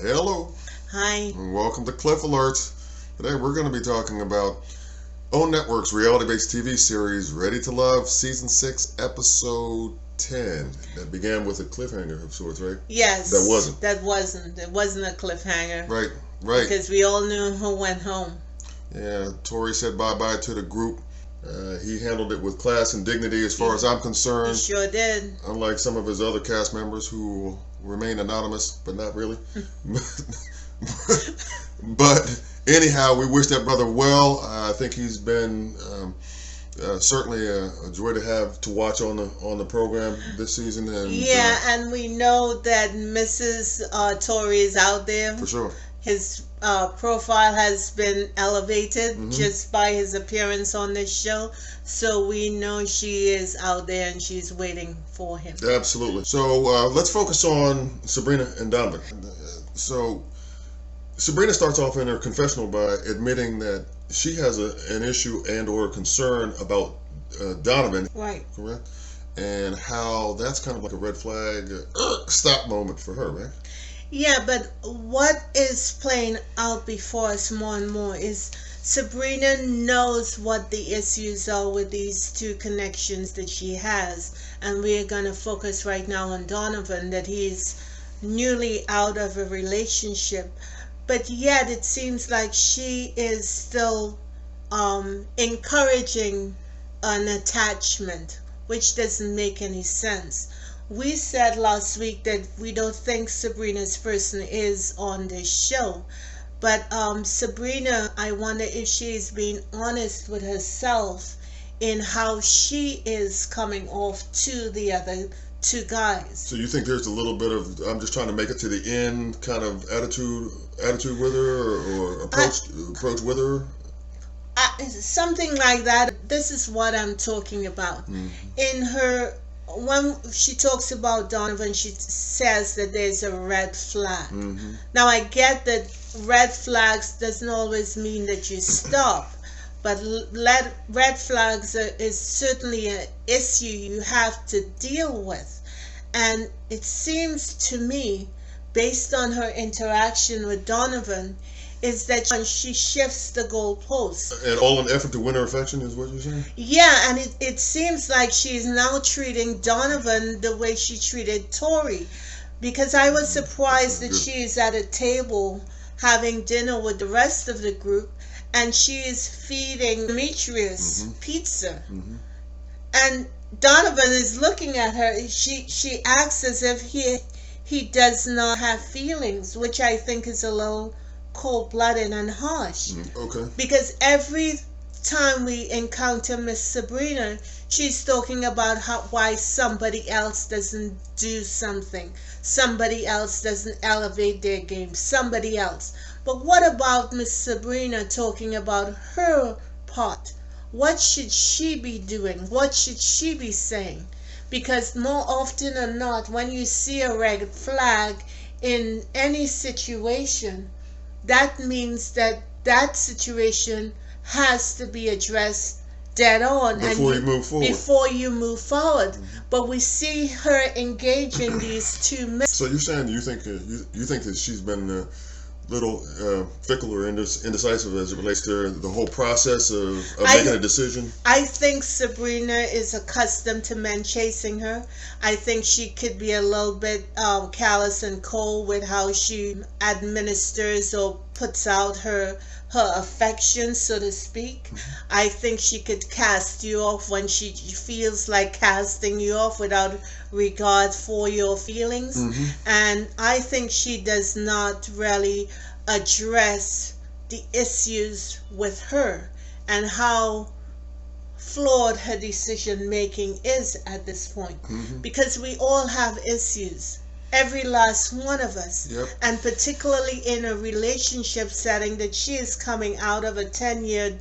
Hello. Hi. And welcome to Cliff Alerts. Today we're going to be talking about OWN Network's reality-based TV series Ready to Love Season 6 Episode 10. That began with a cliffhanger of sorts, right? Yes. That wasn't. It wasn't a cliffhanger. Right. Because we all knew who went home. Yeah, Tori said bye-bye to the group. He handled it with class and dignity as far as I'm concerned. He sure did. Unlike some of his other cast members who remain anonymous, but not really. But anyhow, we wish that brother well. I think he's been certainly a joy to have to watch on the program this season. And and we know that Mrs. Tori is out there. For sure. His profile has been elevated just by his appearance on this show. So we know she is out there and she's waiting for him. Absolutely. So let's focus on Sabrina and Donovan. So Sabrina starts off in her confessional by admitting that she has an issue and or concern about Donovan. Right. Correct? And how that's kind of like a red flag, stop moment for her, right? Yeah, but what is playing out before us more and more is Sabrina knows what the issues are with these two connections that she has. And we're going to focus right now on Donovan, that he's newly out of a relationship. But yet it seems like she is still encouraging an attachment, which doesn't make any sense. We said last week that we don't think Sabrina's person is on this show. But Sabrina, I wonder if she's being honest with herself in how she is coming off to the other two guys. So you think there's a little bit of I'm just trying to make it to the end kind of attitude with her or approach with her? Something like that. This is what I'm talking about. In her, when she talks about Donovan, she says that there's a red flag. Now I get that red flags doesn't always mean that you stop, but red flags is certainly an issue you have to deal with. And it seems to me, based on her interaction with Donovan, is that she shifts the goalposts. And all in effort to win her affection is what you're saying? Yeah, and it seems like she's now treating Donovan the way she treated Tori. Because I was surprised that she's at a table having dinner with the rest of the group and she is feeding Demetrius pizza. And Donovan is looking at her. She acts as if he does not have feelings, which I think is a little cold-blooded and harsh. Okay. Because every time we encounter Miss Sabrina, she's talking about why somebody else doesn't do something. Somebody else doesn't elevate their game. Somebody else. But what about Miss Sabrina talking about her part? What should she be doing? What should she be saying? Because more often than not, when you see a red flag in any situation, that means that that situation has to be addressed dead on before you move forward. But we see her engaging these two men. So you're saying you think that she's been little fickle or indecisive as it relates to the whole process of making a decision? I think Sabrina is accustomed to men chasing her. I think she could be a little bit callous and cold with how she administers or puts out her affection, so to speak. I think she could cast you off when she feels like casting you off without regard for your feelings. And I think she does not really address the issues with her and how flawed her decision making is at this point. Because we all have issues. Every last one of us. And particularly in a relationship setting that she is coming out of a 10-year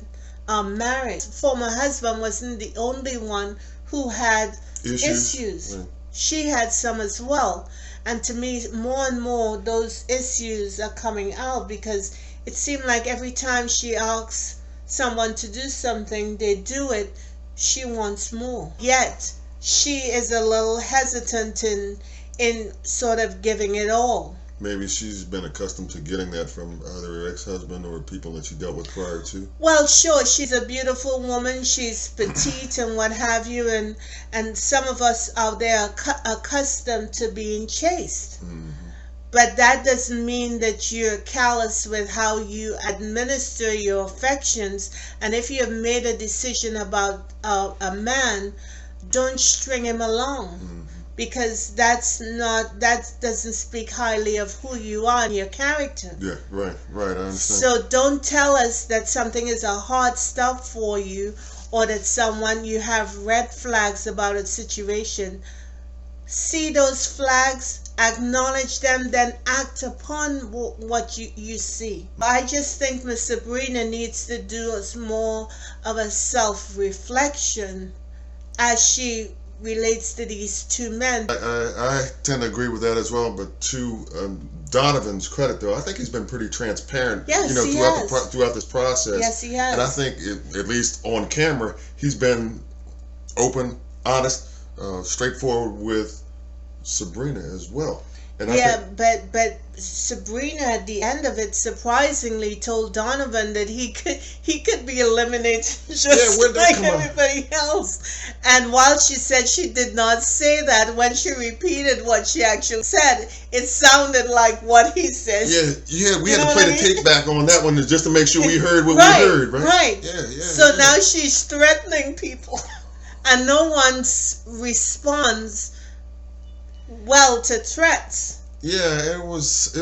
marriage. Former husband wasn't the only one who had issues. She had some as well. And to me, more and more, those issues are coming out because it seemed like every time she asks someone to do something, they do it, she wants more. Yet, she is a little hesitant in sort of giving it all. maybe she's been accustomed to getting that from either her ex-husband or people that she dealt with prior to. Well, sure, she's a beautiful woman. She's petite and what have you, and some of us out there are accustomed to being chased. Mm-hmm. But that doesn't mean that you're callous with how you administer your affections. And if you have made a decision about a man, don't string him along. Mm-hmm. Because that doesn't speak highly of who you are and your character. Yeah, right, I understand. So don't tell us that something is a hard stop for you, or that you have red flags about a situation. See those flags, acknowledge them, then act upon what you see. I just think Miss Sabrina needs to do more of a self-reflection as she relates to these two men. I tend to agree with that as well, but to Donovan's credit, though, I think he's been pretty transparent. Yes, throughout this process. Yes, he has. And I think, at least on camera, he's been open, honest, straightforward with Sabrina as well. And but Sabrina at the end of it surprisingly told Donovan that he could be eliminated just like everybody else. And while she said she did not say that, when she repeated what she actually said, it sounded like what he said. Yeah, we had to play the tape back on that one just to make sure we heard what we heard, right? Right. Yeah. So now she's threatening people, and no one responds well to threats. Yeah, it was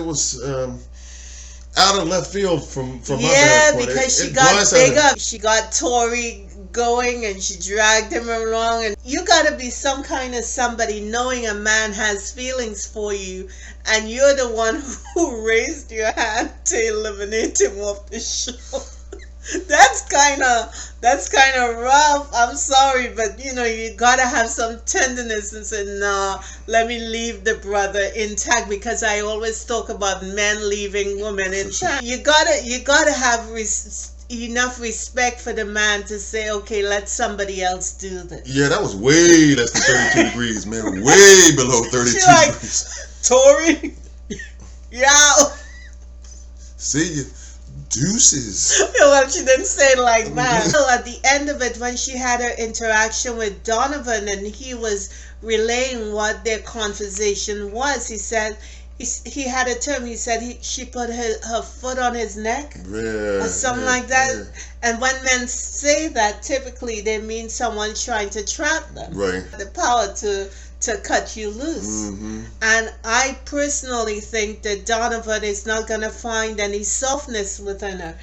out of left field from my standpoint. Because she got big up. She got Tori going and she dragged him along, and you got to be some kind of somebody knowing a man has feelings for you, and you're the one who raised your hand to eliminate him off the show. That's kind of rough. I'm sorry, but you gotta have some tenderness and say, no, let me leave the brother intact, because I always talk about men leaving women intact. You gotta have enough respect for the man to say, okay, let somebody else do this. Yeah, that was way less than 32 degrees, man. Way below 32 degrees. Tori, yeah. See you. Deuces. Well, she didn't say it like that. So at the end of it, when she had her interaction with Donovan and he was relaying what their conversation was, he said he had a term. He said she put her foot on his neck, or something like that. Yeah. And when men say that, typically they mean someone trying to trap them. Right. The power to cut you loose. Mm-hmm. And I personally think that Donovan is not going to find any softness within her.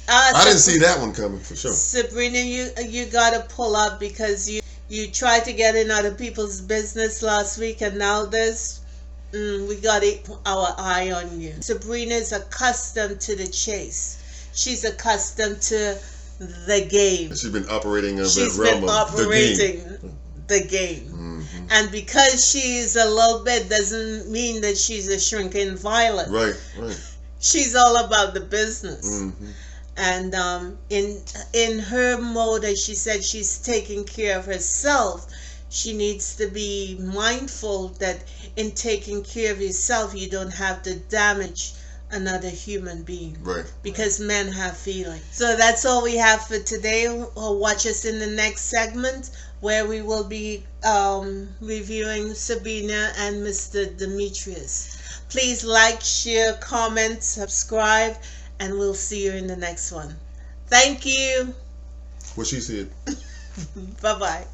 I didn't see that one coming, for sure. Sabrina, you got to pull up, because you tried to get in other people's business last week, and now this, we got our eye on you. Sabrina is accustomed to the chase. She's accustomed to the game. She's been operating in the realm of the game. Mm-hmm. And because she's a little bit doesn't mean that she's a shrinking violet. Right. She's all about the business. Mm-hmm. And in her mode, as she said, she's taking care of herself. She needs to be mindful that in taking care of yourself, you don't have to damage another human being. Right. Because men have feelings. So that's all we have for today. Watch us in the next segment, where we will be reviewing Sabrina and Mr. Demetrius. Please like, share, comment, subscribe, and we'll see you in the next one. Thank you. What she said. Bye-bye.